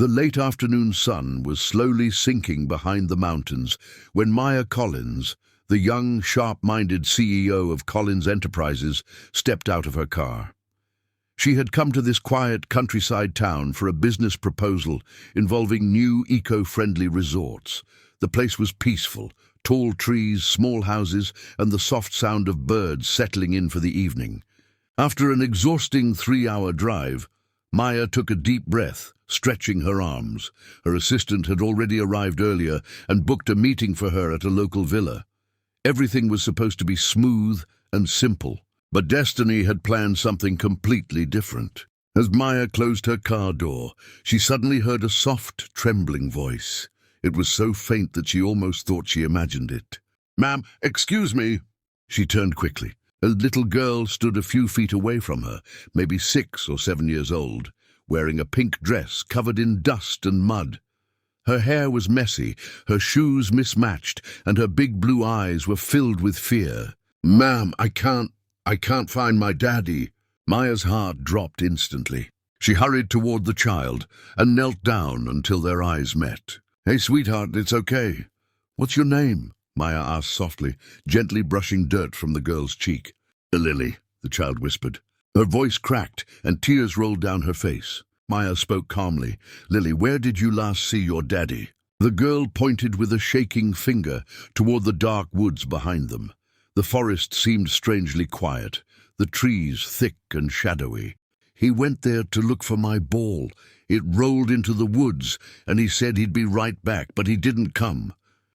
The late afternoon sun was slowly sinking behind the mountains when Maya Collins, the young, sharp-minded CEO of Collins Enterprises, stepped out of her car. She had come to this quiet countryside town for a business proposal involving new eco-friendly resorts. The place was peaceful, tall trees, small houses, and the soft sound of birds settling in for the evening. After an exhausting 3-hour drive, Maya took a deep breath, stretching her arms. Her assistant had already arrived earlier and booked a meeting for her at a local villa. Everything was supposed to be smooth and simple, but destiny had planned something completely different. As Maya closed her car door, she suddenly heard a soft, trembling voice. It was so faint that she almost thought she imagined it. "Ma'am, excuse me." She turned quickly. A little girl stood a few feet away from her, maybe 6 or 7 years old, wearing a pink dress covered in dust and mud. Her hair was messy, her shoes mismatched, and her big blue eyes were filled with fear. "Ma'am, I can't find my daddy." Maya's heart dropped instantly. She hurried toward the child and knelt down until their eyes met. "Hey, sweetheart, it's okay. What's your name?" Maya asked softly, gently brushing dirt from the girl's cheek. "Lily," the child whispered. Her voice cracked and tears rolled down her face. Maya spoke calmly. "Lily, where did you last see your daddy?" The girl pointed with a shaking finger toward the dark woods behind them. The forest seemed strangely quiet, the trees thick and shadowy. "He went there to look for my ball. It rolled into the woods, and he said he'd be right back, but he didn't come."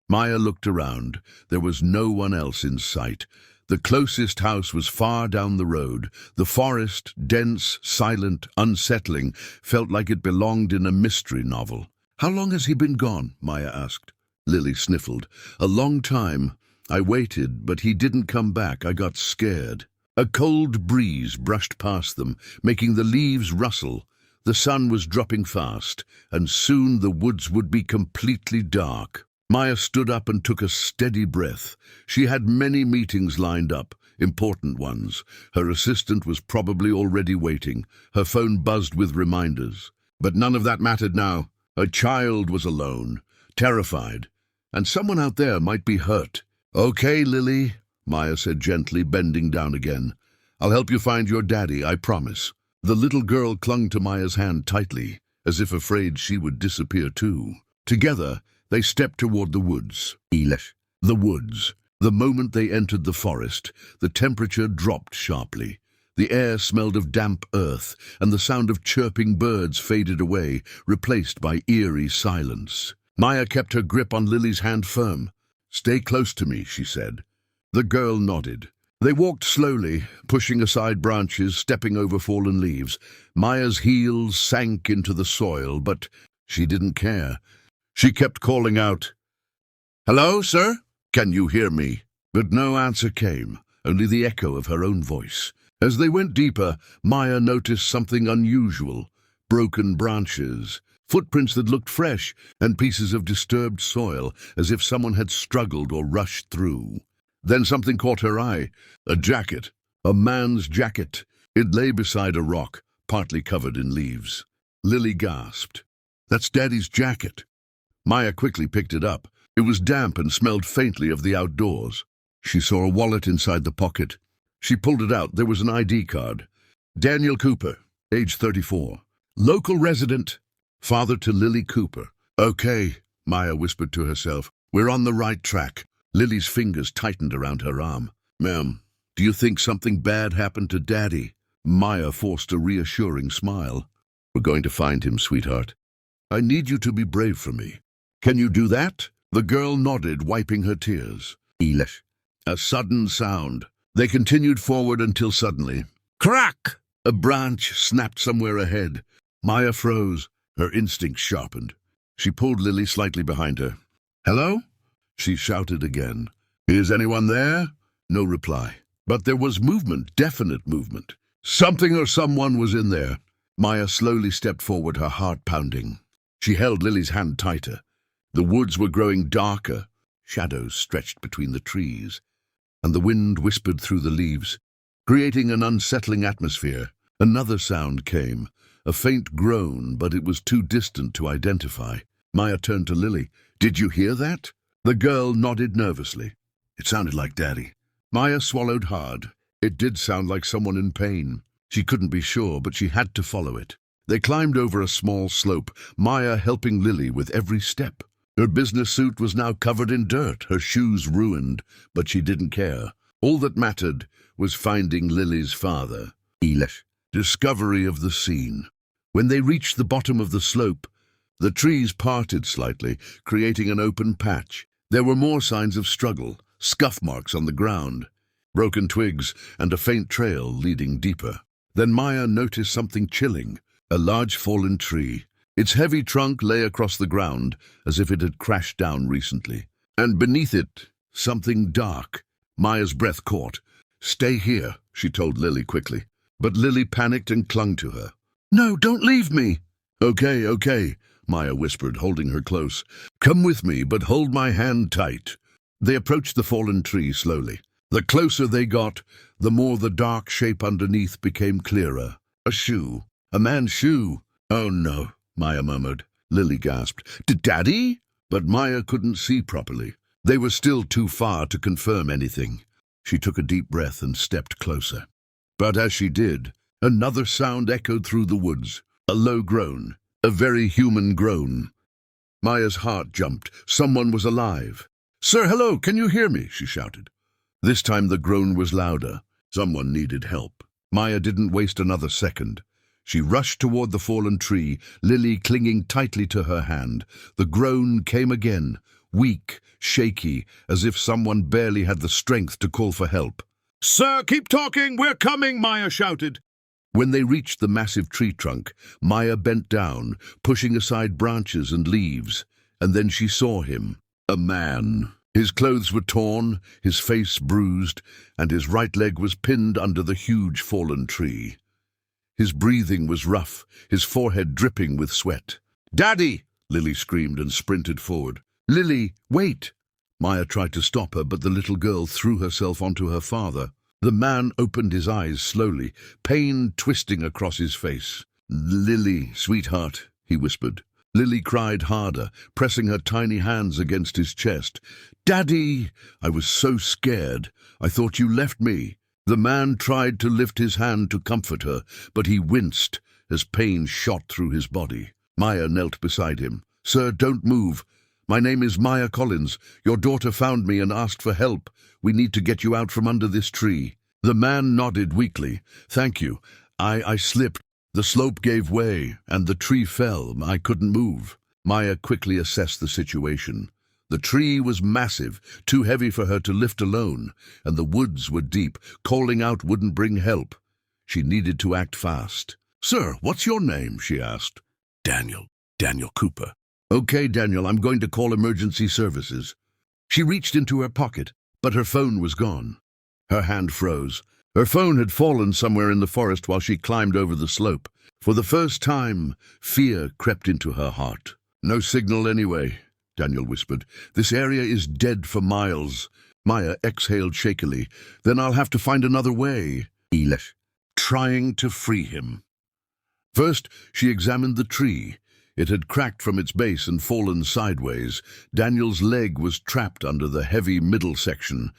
Maya looked around. There was no one else in sight. The closest house was far down the road. The forest, dense, silent, unsettling, felt like it belonged in a mystery novel. "How long has he been gone?" Maya asked. Lily sniffled. "A long time. I waited, but he didn't come back. I got scared." A cold breeze brushed past them, making the leaves rustle. The sun was dropping fast, and soon the woods would be completely dark. Maya stood up and took a steady breath. She had many meetings lined up, important ones. Her assistant was probably already waiting. Her phone buzzed with reminders. But none of that mattered now. Her child was alone, terrified, and someone out there might be hurt. "Okay, Lily," Maya said gently, bending down again. "I'll help you find your daddy, I promise." The little girl clung to Maya's hand tightly, as if afraid she would disappear too. Together, they stepped toward the woods. The woods. The moment they entered the forest, the temperature dropped sharply. The air smelled of damp earth, and the sound of chirping birds faded away, replaced by eerie silence. Maya kept her grip on Lily's hand firm. "Stay close to me," she said. The girl nodded. They walked slowly, pushing aside branches, stepping over fallen leaves. Maya's heels sank into the soil, but she didn't care. She kept calling out, "Hello, sir? Can you hear me?" But no answer came, only the echo of her own voice. As they went deeper, Maya noticed something unusual: broken branches, footprints that looked fresh, and pieces of disturbed soil, as if someone had struggled or rushed through. Then something caught her eye: a jacket, a man's jacket. It lay beside a rock, partly covered in leaves. Lily gasped. "That's Daddy's jacket." Maya quickly picked it up. It was damp and smelled faintly of the outdoors. She saw a wallet inside the pocket. She pulled it out. There was an ID card. "Daniel Cooper, age 34. Local resident, father to Lily Cooper." "Okay," Maya whispered to herself. "We're on the right track." Lily's fingers tightened around her arm. "Ma'am, do you think something bad happened to Daddy?" Maya forced a reassuring smile. "We're going to find him, sweetheart. I need you to be brave for me. Can you do that?" The girl nodded, wiping her tears. A sudden sound. They continued forward until suddenly, crack! A branch snapped somewhere ahead. Maya froze, her instincts sharpened. She pulled Lily slightly behind her. "Hello?" she shouted again. "Is anyone there?" No reply. But there was movement, definite movement. Something or someone was in there. Maya slowly stepped forward, her heart pounding. She held Lily's hand tighter. The woods were growing darker. Shadows stretched between the trees, and the wind whispered through the leaves, creating an unsettling atmosphere. Another sound came, A faint groan, but it was too distant to identify. Maya turned to Lily. "Did you hear that?" The girl nodded nervously. "It sounded like Daddy." Maya swallowed hard. It did sound like someone in pain. She couldn't be sure, but she had to follow it. They climbed over a small slope, Maya helping Lily with every step. Her business suit was now covered in dirt, her shoes ruined, but she didn't care. All that mattered was finding Lily's father. Discovery of the scene. When they reached the bottom of the slope, the trees parted slightly, creating an open patch. There were more signs of struggle, scuff marks on the ground, broken twigs, and a faint trail leading deeper. Then Maya noticed something chilling, a large fallen tree. Its heavy trunk lay across the ground, as if it had crashed down recently. And beneath it, something dark. Maya's breath caught. "Stay here," she told Lily quickly. But Lily panicked and clung to her. "No, don't leave me." Okay, Maya whispered, holding her close. "Come with me, but hold my hand tight." They approached the fallen tree slowly. The closer they got, the more the dark shape underneath became clearer. A shoe. A man's shoe. "Oh no," Maya murmured. Lily gasped. "Daddy?" But Maya couldn't see properly. They were still too far to confirm anything. She took a deep breath and stepped closer. But as she did, another sound echoed through the woods. A low groan. A very human groan. Maya's heart jumped. Someone was alive. "Sir, hello, can you hear me?" she shouted. This time the groan was louder. Someone needed help. Maya didn't waste another second. She rushed toward the fallen tree, Lily clinging tightly to her hand. The groan came again, weak, shaky, as if someone barely had the strength to call for help. "Sir, keep talking, we're coming," Maya shouted. When they reached the massive tree trunk, Maya bent down, pushing aside branches and leaves, and then she saw him. A man. His clothes were torn, his face bruised, and his right leg was pinned under the huge fallen tree. His breathing was rough, his forehead dripping with sweat. "Daddy!" Lily screamed and sprinted forward. "Lily, wait!" Maya tried to stop her, but the little girl threw herself onto her father. The man opened his eyes slowly, pain twisting across his face. "Lily, sweetheart," he whispered. Lily cried harder, pressing her tiny hands against his chest. "Daddy! I was so scared. I thought you left me." The man tried to lift his hand to comfort her, but he winced as pain shot through his body. Maya knelt beside him. "Sir, don't move. My name is Maya Collins. Your daughter found me and asked for help. We need to get you out from under this tree." The man nodded weakly. "Thank you. I slipped. The slope gave way, and the tree fell. I couldn't move." Maya quickly assessed the situation. The tree was massive, too heavy for her to lift alone, and the woods were deep. Calling out wouldn't bring help. She needed to act fast. "Sir, what's your name?" she asked. "Daniel Cooper." "Okay, Daniel, I'm going to call emergency services." She reached into her pocket, but her phone was gone. Her hand froze. Her phone had fallen somewhere in the forest while she climbed over the slope. For the first time, fear crept into her heart. "No signal anyway," Daniel whispered. "This area is dead for miles." Maya exhaled shakily. "Then I'll have to find another way." Trying to free him. First, she examined the tree. It had cracked from its base and fallen sideways. Daniel's leg was trapped under the heavy middle section.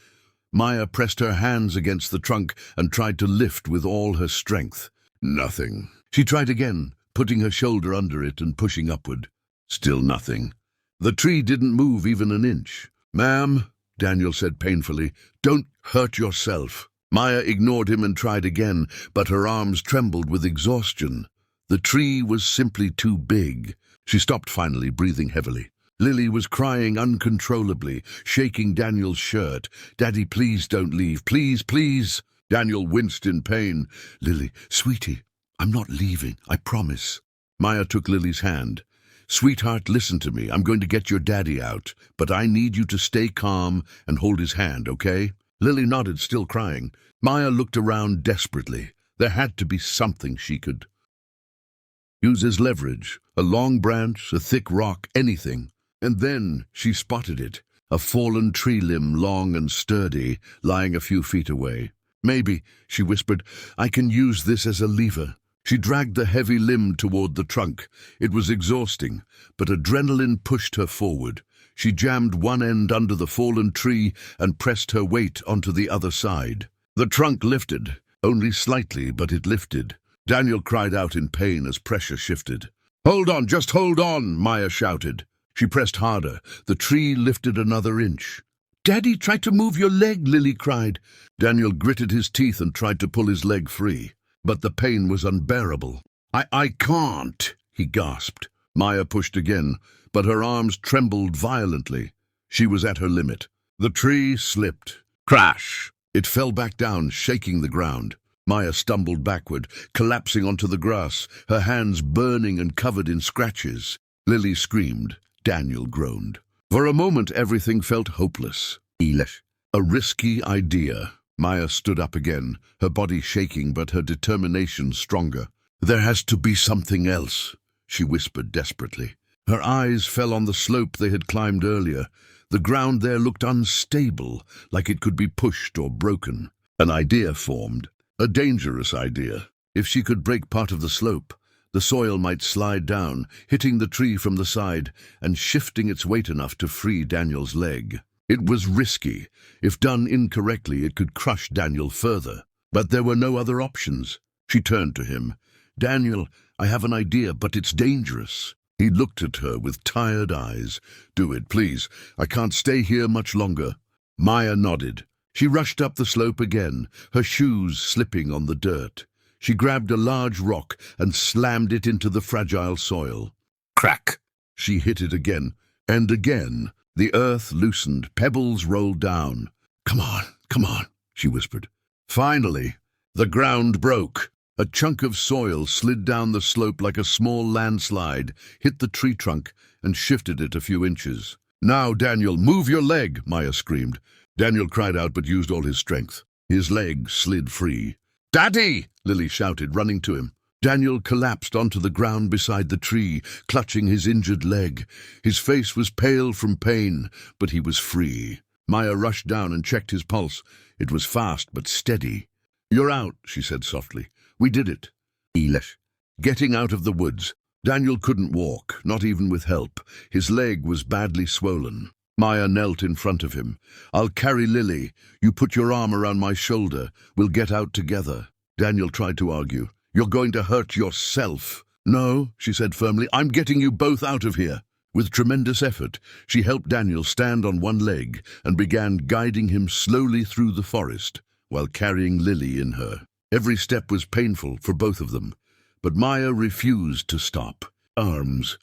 Maya pressed her hands against the trunk and tried to lift with all her strength. Nothing. She tried again, putting her shoulder under it and pushing upward. Still nothing. The tree didn't move even an inch. "Ma'am," Daniel said painfully, "don't hurt yourself." Maya ignored him and tried again, but her arms trembled with exhaustion. The tree was simply too big. She stopped finally, breathing heavily. Lily was crying uncontrollably, shaking Daniel's shirt. "Daddy, please don't leave. Please, please." Daniel winced in pain. "Lily, sweetie, I'm not leaving, I promise." Maya took Lily's hand. "Sweetheart, listen to me. I'm going to get your daddy out, but I need you to stay calm and hold his hand, okay?" Lily nodded, still crying. Maya looked around desperately. There had to be something she could use as leverage. A long branch, a thick rock, anything. And then she spotted it. A fallen tree limb, long and sturdy, lying a few feet away. "Maybe," she whispered, "I can use this as a lever." She dragged the heavy limb toward the trunk. It was exhausting, but adrenaline pushed her forward. She jammed one end under the fallen tree and pressed her weight onto the other side. The trunk lifted, only slightly, but it lifted. Daniel cried out in pain as pressure shifted. "Hold on, just hold on," Maya shouted. She pressed harder. The tree lifted another inch. "Daddy, try to move your leg," Lily cried. Daniel gritted his teeth and tried to pull his leg free, but the pain was unbearable. I can't," he gasped. Maya pushed again, but her arms trembled violently. She was at her limit. The tree slipped. Crash! It fell back down, shaking the ground. Maya stumbled backward, collapsing onto the grass, her hands burning and covered in scratches. Lily screamed. Daniel groaned. For a moment, everything felt hopeless. A risky idea. Maya stood up again, her body shaking but her determination stronger. "There has to be something else," she whispered desperately. Her eyes fell on the slope they had climbed earlier. The ground there looked unstable, like it could be pushed or broken. An idea formed, a dangerous idea. If she could break part of the slope, the soil might slide down, hitting the tree from the side and shifting its weight enough to free Daniel's leg. It was risky. If done incorrectly, it could crush Daniel further. But there were no other options. She turned to him. "Daniel, I have an idea, but it's dangerous." He looked at her with tired eyes. "Do it, please. I can't stay here much longer." Maya nodded. She rushed up the slope again, her shoes slipping on the dirt. She grabbed a large rock and slammed it into the fragile soil. Crack! She hit it again, and again. The earth loosened, pebbles rolled down. Come on," she whispered. Finally, the ground broke. A chunk of soil slid down the slope like a small landslide, hit the tree trunk, and shifted it a few inches. "Now, Daniel, move your leg," Maya screamed. Daniel cried out but used all his strength. His leg slid free. "Daddy!" Lily shouted, running to him. Daniel collapsed onto the ground beside the tree, clutching his injured leg. His face was pale from pain, but he was free. Maya rushed down and checked his pulse. It was fast but steady. "You're out," she said softly. "We did it." Getting out of the woods. Daniel couldn't walk, not even with help. His leg was badly swollen. Maya knelt in front of him. "I'll carry Lily. You put your arm around my shoulder. We'll get out together." Daniel tried to argue. "You're going to hurt yourself." "No," she said firmly. "I'm getting you both out of here." With tremendous effort, she helped Daniel stand on one leg and began guiding him slowly through the forest while carrying Lily in her. Every step was painful for both of them, but Maya refused to stop. Arms.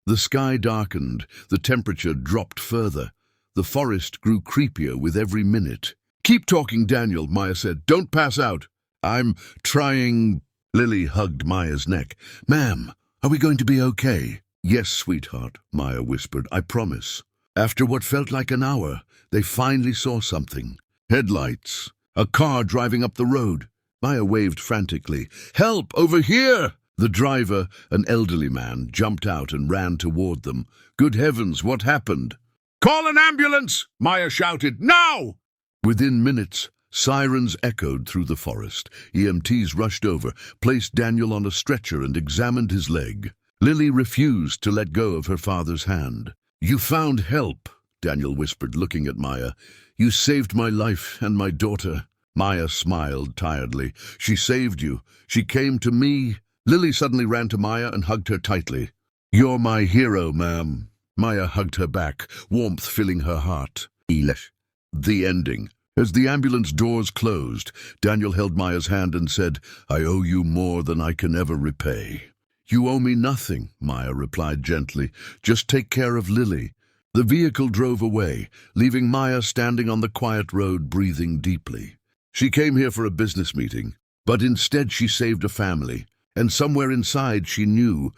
The sky darkened, the temperature dropped further. The forest grew creepier with every minute. "Keep talking, Daniel," Maya said. "Don't pass out." "I'm trying." Lily hugged Maya's neck. "Ma'am, are we going to be okay?" "Yes, sweetheart," Maya whispered. "I promise." After what felt like an hour, they finally saw something. Headlights. A car driving up the road. Maya waved frantically. "Help! Over here!" The driver, an elderly man, jumped out and ran toward them. "Good heavens, what happened?" "Call an ambulance!" Maya shouted. "Now!" Within minutes, sirens echoed through the forest. EMTs rushed over, placed Daniel on a stretcher and examined his leg. Lily refused to let go of her father's hand. "You found help," Daniel whispered, looking at Maya. "You saved my life and my daughter." Maya smiled tiredly. "She saved you. She came to me." Lily suddenly ran to Maya and hugged her tightly. "You're my hero, ma'am." Maya hugged her back, warmth filling her heart. The ending. As the ambulance doors closed, Daniel held Maya's hand and said, "I owe you more than I can ever repay." "You owe me nothing," Maya replied gently. "Just take care of Lily." The vehicle drove away, leaving Maya standing on the quiet road, breathing deeply. She came here for a business meeting, but instead she saved a family, and somewhere inside she knew